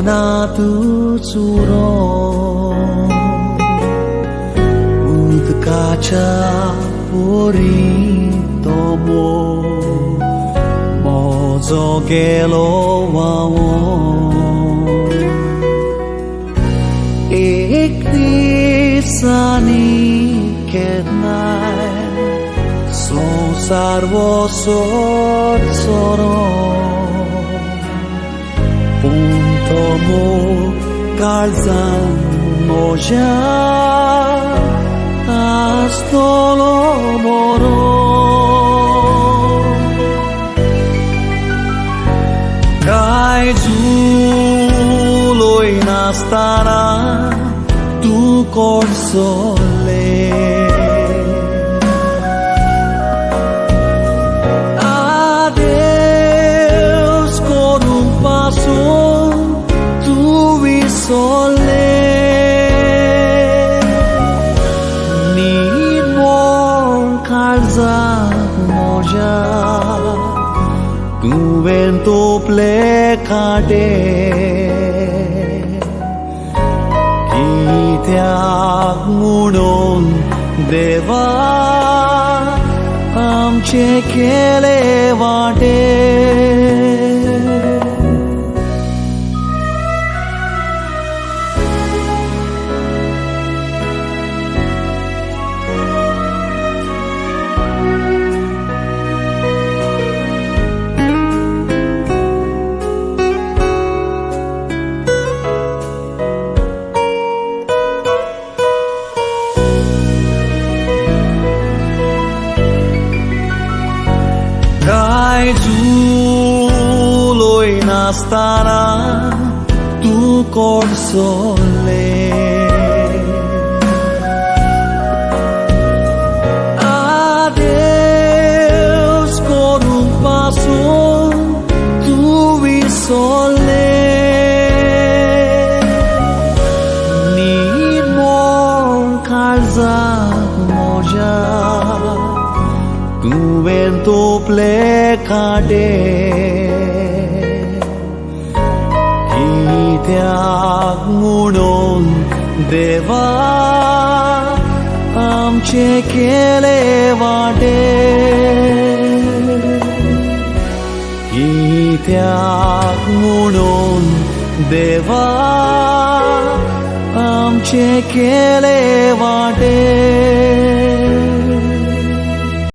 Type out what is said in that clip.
कोनातू चुरो उदकाच्या पोरी तोमो मोजो गेलो व्हांवोन एक दिसांनी केन्नाय संसार वो सोरो Puntomo calzan moja astolo moro Kai zuloi nastana tu console Sole need more calza moja tu vento plecate Kityak munon deva amche kele vate Kai zuloi nastana tu console Adeus con un passo tu vi sole Need more calza moja Tu vento plecate Kityak munon deva amche kele vate Kityak munon deva amche kele vate